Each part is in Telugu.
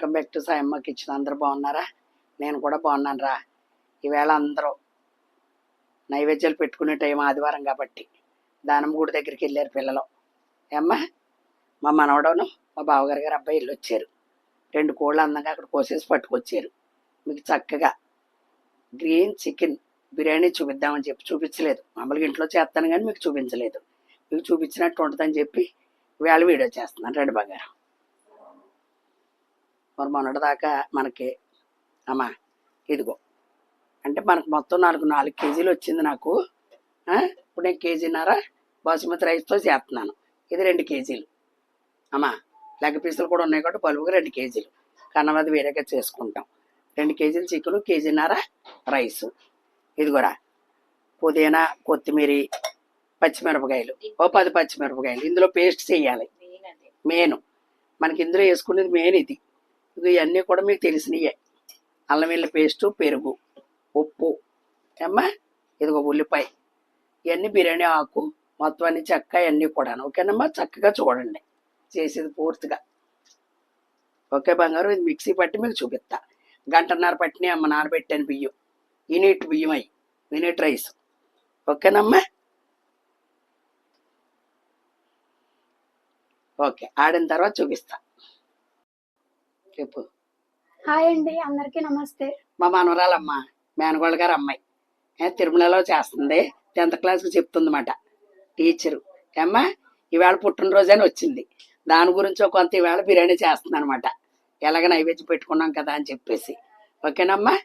Welcome back to Sayamma kitchen. అందరూ బాగున్నారా? నేను కూడా బాగున్నాను రా. ఈవేళ అందరూ నైవేద్యాలు పెట్టుకునే టైం ఆదివారం కాబట్టి దానమ్మ గుడి దగ్గరికి వెళ్ళారు పిల్లలు. ఏమ్మా, మా మనవడను మా బావగారు గారు అబ్బాయి ఇల్లు వచ్చారు. 2 కోళ్ళు అందంగా అక్కడ కోసేసి పట్టుకొచ్చారు. మీకు చక్కగా గ్రీన్ చికెన్ బిర్యానీ చూపిద్దామని చెప్పి చూపించలేదు. మామూలుగా ఇంట్లో చేస్తాను కానీ మీకు చూపించలేదు. మీకు చూపించినట్టు ఉంటుందని చెప్పి వేళ వీడియో చేస్తున్నాను. రెడ్ బంగారం మరి మొన్నటిదాకా మనకి అమ్మా ఇదిగో అంటే మనకు మొత్తం 4 కేజీలు వచ్చింది నాకు. ఇప్పుడు నేను కేజీన్నర బాసుమతి రైస్తో చేస్తున్నాను. ఇది 2 కేజీలు అమ్మా. లెగ్ పీసులు కూడా ఉన్నాయి కాబట్టి బలుపుగా 2 కేజీలు. కన్నమది వేరేగా చేసుకుంటాం. 2 కేజీలు చికెను, కేజీన్నర రైసు. ఇదిగోరా పుదీనా, కొత్తిమీర, పచ్చిమిరపకాయలు, 10 పచ్చిమిరపకాయలు. ఇందులో పేస్ట్ చేయాలి. మెయిన్ మనకి ఇందులో వేసుకునేది మెయిన్ ఇది. ఇవన్నీ కూడా మీకు తెలిసినయే. అల్లం వెల్లుల్లి పేస్టు, పెరుగు, ఉప్పు ఏమ్మా, ఇదిగో ఉల్లిపాయ, ఇవన్నీ బిర్యానీ ఆకు, మొత్తం అన్ని చెక్క ఇవన్నీ కూడా. ఓకేనమ్మా, చక్కగా చూడండి చేసేది పూర్తిగా. ఓకే బంగారు, ఇది మిక్సీ పట్టి మీకు చూపిస్తా. 1.5 గంట పట్టినాయి అమ్మ, నానబెట్టాను బియ్యం. యూనిట్ బియ్యం అయ్యి, యూనిట్ రైస్. ఓకేనమ్మా, ఓకే. ఆడిన తర్వాత చూపిస్తా. చెప్పు. హాయ్ అండి, అందరికీ నమస్తే. మా మనవరాలమ్మ, మేనగోళ్ళ గారు అమ్మాయి, తిరుమలలో చేస్తుంది. 10th క్లాస్కి చెప్తుందన్నమాట టీచరు. ఏమ్మా, ఈవేళ పుట్టినరోజని వచ్చింది. దాని గురించి కొంత ఈవేళ బిర్యానీ చేస్తుంది అనమాట. ఎలాగ నైవేద్యం పెట్టుకున్నాం కదా అని చెప్పేసి. ఓకేనమ్మా,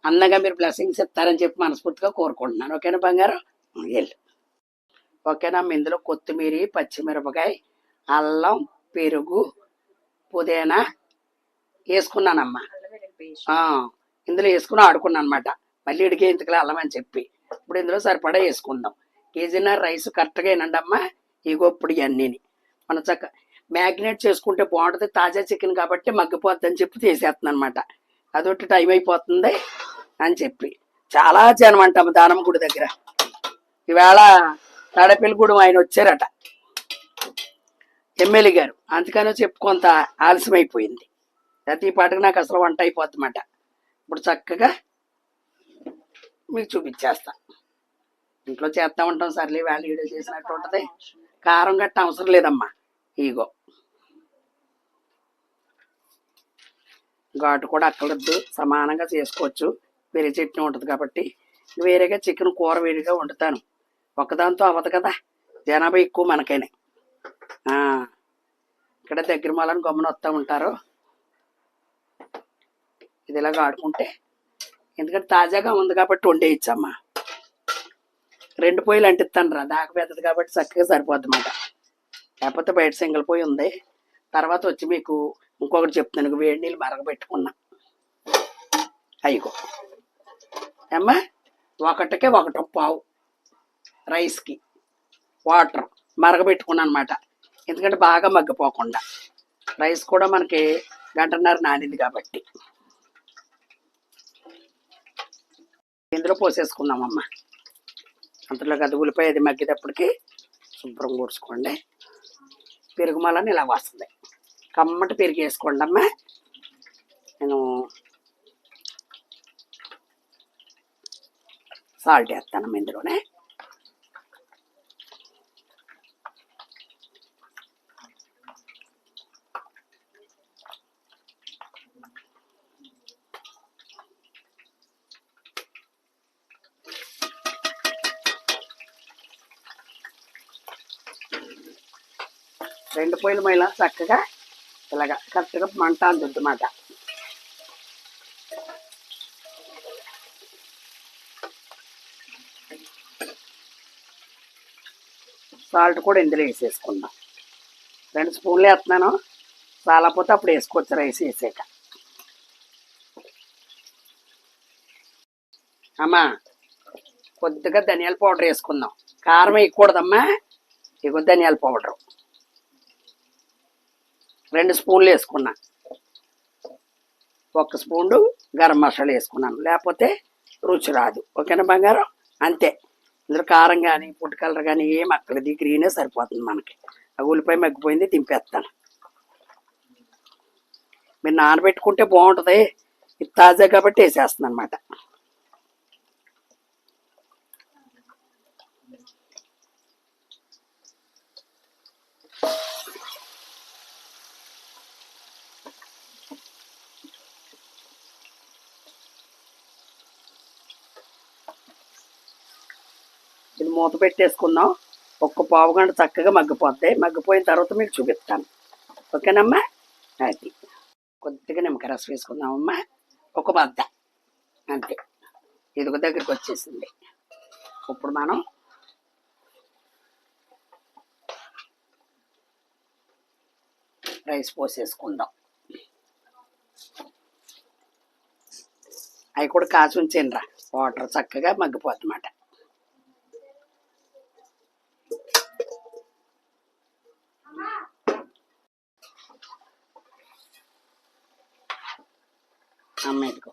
అందంగా మీరు బ్లెస్సింగ్స్ ఇస్తారని చెప్పి మనస్ఫూర్తిగా కోరుకుంటున్నాను. ఓకేనా బంగారం? వెళ్ళు. ఓకేనమ్మా, ఇందులో కొత్తిమీర, పచ్చిమిరపకాయ, అల్లం, పెరుగు, పుదీనా వేసుకున్నానమ్మా. ఇందులో వేసుకుని ఆడుకున్నాను అనమాట. మళ్ళీ ఇడికే ఇంతకలా అల్లం అని చెప్పి ఇప్పుడు ఇందులో సరిపడా వేసుకుందాం. కేజీన్నర రైస్ కరెక్ట్గా ఏనండి అమ్మా. ఇగో ఇప్పుడు ఇవన్నీని మన చక్క మ్యాగ్నేట్ చేసుకుంటే బాగుంటుంది. తాజా చికెన్ కాబట్టి మగ్గిపోద్ది అని చెప్పి చేసేస్తున్నాను అనమాట. అదొకటి టైం అయిపోతుంది అని చెప్పి. చాలా జనం అంటాము దానమ్మ గుడి దగ్గర. ఈవేళ తాడేపల్లిగూడెం ఆయన వచ్చారట, ఎమ్మెల్యే గారు. అందుకనే చెప్పు కొంత ఆలస్యం అయిపోయింది. ప్రతి పాటకు నాకు అసలు వంట అయిపోతుందన్నమాట. ఇప్పుడు చక్కగా మీకు చూపించేస్తా. ఇంట్లో చేస్తా ఉంటాం, సర్లే వేళ వీడియో చేసినట్టు ఉంటుంది. కారం గట్ట అవసరం లేదమ్మా. ఇగో ఘాటు కూడా అక్కర్లేదు, సమానంగా చేసుకోవచ్చు. వేరే చట్నీ ఉంటుంది కాబట్టి వేరేగా చికెన్ కూర వేడిగా వండుతాను. ఒక్కదాంతో అవ్వదు కదా, జనాభా ఎక్కువ మనకైనా. ఇక్కడ దగ్గర మాలని గమ్మున వస్తూ ఉంటారు. ఇది ఇలాగ ఆడుకుంటే, ఎందుకంటే తాజాగా ఉంది కాబట్టి వండేయచ్చమ్మా. 2 పొయ్యిలు అంటిస్తాను రా, దాకా పెద్దది కాబట్టి చక్కగా సరిపోద్ది అన్నమాట. లేకపోతే బయట సింగిల్ పొయ్యి ఉంది. తర్వాత వచ్చి మీకు ఇంకొకటి చెప్తాను. వేడి నీళ్ళు మరగబెట్టుకున్నా. అయ్యో అమ్మా, 1కి 1.5 రైస్కి వాటర్ మరగబెట్టుకున్నాను అనమాట. ఎందుకంటే బాగా మగ్గిపోకుండా. రైస్ కూడా మనకి 1.5 గంట నానింది కాబట్టి ఇందులో పోసేసుకున్నామమ్మా. అంతలో అది ఉల్లిపాయ అది మగ్గేటప్పటికి శుభ్రం కూర్చుకోండి. పెరుగు మలని ఇలా వస్తుంది. కమ్మటి పెరుగు వేసుకోండి అమ్మా. నేను సాల్ట్ వేస్తానమ్మా ఇందులోనే. రెండు పొయ్యిల మైల చక్కగా ఇలాగ కరెక్ట్గా మంట అందుద్దన్నమాట. సాల్ట్ కూడా ఇందులో వేసేసుకుందాం. 2 స్పూన్లు వేస్తున్నాను. చాలపోతే అప్పుడు వేసుకోవచ్చు రైస్ వేసాక. అమ్మా, కొద్దిగా ధనియాల పౌడర్ వేసుకుందాం. కారం వేయకూడదమ్మా. ఇగో ధనియాల పౌడరు 2 స్పూన్లు వేసుకున్నా. 1 స్పూను గరం మసాలా వేసుకున్నాను, లేకపోతే రుచి రాదు. ఓకేనా బంగారం? అంతే. ఇందులో కారం కానీ ఫుడ్ కలర్ కానీ ఏం అక్కర్లేదు. గ్రీనే సరిపోతుంది మనకి. ఆ ఉల్లిపాయ మగ్గిపోయింది, దింపేస్తాను. మీరు నానబెట్టుకుంటే బాగుంటుంది. ఇది తాజా కాబట్టి వేసేస్తుంది అనమాట. ఇది మూత పెట్టేసుకుందాం. ఒక్క పావు గంట చక్కగా మగ్గిపోద్ది. మగ్గిపోయిన తర్వాత మీకు చూపిస్తాను. ఓకేనమ్మా? అది కొద్దిగా నిమ్మకాయ రసం వేసుకుందామమ్మా. ఒక బద్ద అంతే. ఇదిగో దగ్గరికి వచ్చేసింది. ఇప్పుడు మనం రైస్ పోసేసుకుందాం. అవి కూడా కాచి ఉంచేయండి రా. వాటర్ చక్కగా మగ్గిపోతుందన్నమాట. అమ్మ ఇదిగో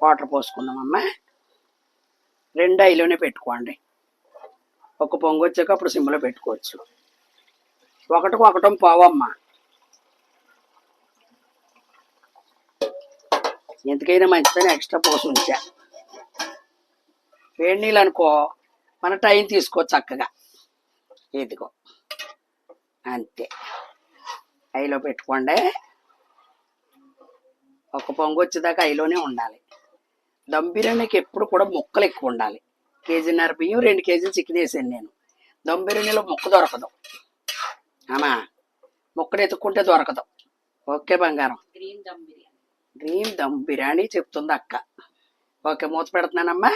వాటర్ పోసుకుందామమ్మా. 2 ఐలోనే పెట్టుకోండి. ఒక పొంగు వచ్చాక అప్పుడు సిమ్లో పెట్టుకోవచ్చు. ఒకటికి ఒకటం పోవమ్మా. ఎందుకైనా మంచిదని ఎక్స్ట్రా పోసి ఉంచా. వేడి నీళ్ళు అనుకో, మన టైం తీసుకో చక్కగా. ఇదిగో అంతే. ఐలో పెట్టుకోండి. ఒక పొంగు వచ్చేదాకా ఐలోనే ఉండాలి. దమ్ బిర్యానీకి ఎప్పుడు కూడా ముక్కలు ఎక్కువ ఉండాలి. 1.5 కేజీ బియ్యం 2 కేజీలు చికెన్ వేసాను నేను. దమ్ బిర్యానీలో ముక్క దొరకదు అమ్మా. ముక్కలు ఎత్తుక్కుంటే దొరకదు. ఓకే బంగారం? గ్రీన్ దమ్ బిర్యానీ చెప్తుంది అక్క. ఓకే, మూత పెడుతున్నానమ్మా.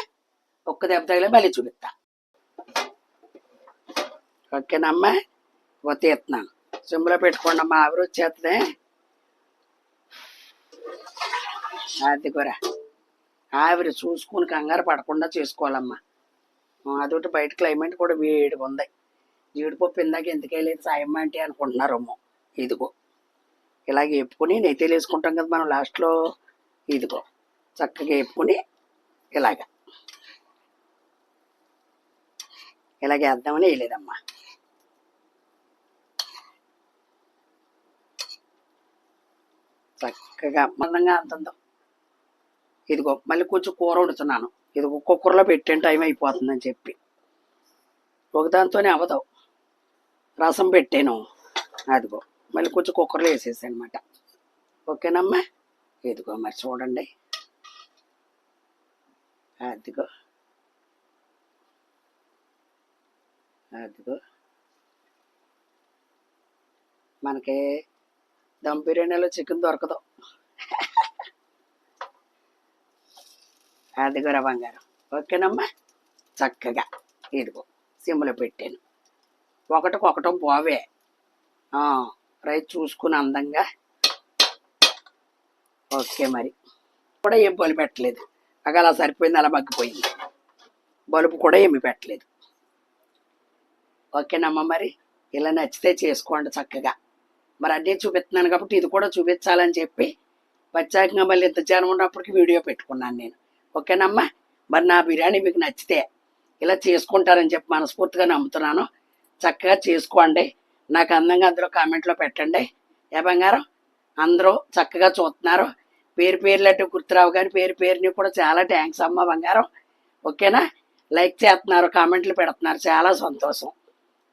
ఒక్క దెబ్బ తగిలే మళ్ళీ చూపిస్తా. ఓకేనమ్మా? తీస్తున్నాను. సిమ్లో పెట్టుకోండి అమ్మా. ఆవిరి వచ్చేస్తుంది. అది కూడా ఆవిరి చూసుకుని కంగారు పడకుండా చేసుకోవాలమ్మా. అదొకటి బయట క్లైమేట్ కూడా వేడిగా ఉంది. జీడిపప్పు ఇందాక ఎందుకు వెళ్ళేది సాయం అంటే అనుకుంటున్నారమ్మో. ఇదిగో ఇలాగ వేపుకొని నెయ్యి వేసుకుంటాం కదా మనం లాస్ట్లో. ఇదిగో చక్కగా వేపుకొని ఇలాగ వేద్దామని వేయలేదమ్మా. చక్కగా మందంగా అంతందో. ఇదిగో మళ్ళీ కొంచెం కూర వండుతున్నాను. ఇదిగో కుక్కర్లో పెట్టే టైం అయిపోతుందని చెప్పి ఒకదాంతోనే అవ్వదు. రసం పెట్టాను. అదిగో మళ్ళీ కొంచెం కుక్కర్లో వేసేసాను అనమాట. ఓకేనమ్మా? ఇదిగో మరి చూడండి. అదిగో అదిగో మనకి దమ్ బిర్యానీలో చికెన్ దొరకదు. అదిగోరా బంగారం. ఓకేనమ్మా? చక్కగా ఇదిగో సిమ్లో పెట్టాను. ఒకటికి ఒకటం పోవే. రైస్ చూసుకుని అందంగా. ఓకే, మరి కూడా ఏం బలుపు పెట్టలేదు. అలా సరిపోయింది, అలా మగ్గిపోయింది. బలుపు కూడా ఏమి పెట్టలేదు. ఓకేనమ్మా? మరి ఇలా నచ్చితే చేసుకోండి చక్కగా. మరి అన్నీ చూపిస్తున్నాను కాబట్టి ఇది కూడా చూపించాలని చెప్పి ప్రత్యేకంగా మళ్ళీ ఇంత జనం ఉన్నప్పటికీ వీడియో పెట్టుకున్నాను నేను. ఓకేనమ్మా? మరి నా బిర్యానీ మీకు నచ్చితే ఇలా చేసుకుంటారని చెప్పి మనస్ఫూర్తిగా నమ్ముతున్నాను. చక్కగా చేసుకోండి. నాకు అందంగా అందులో కామెంట్లో పెట్టండి. ఏ బంగారం? అందరూ చక్కగా చూస్తున్నారు. పేరు పేర్లంటే గుర్తురావు కానీ పేరు పేరుని కూడా చాలా థ్యాంక్స్ అమ్మ బంగారం. ఓకేనా? లైక్ చేస్తున్నారు, కామెంట్లు పెడుతున్నారు. చాలా సంతోషం.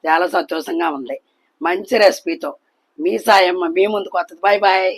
చాలా సంతోషంగా ఉంది. మంచి రెసిపీతో మీ సాయమ్మ మీ ముందుకు వస్తుంది. Bye bye.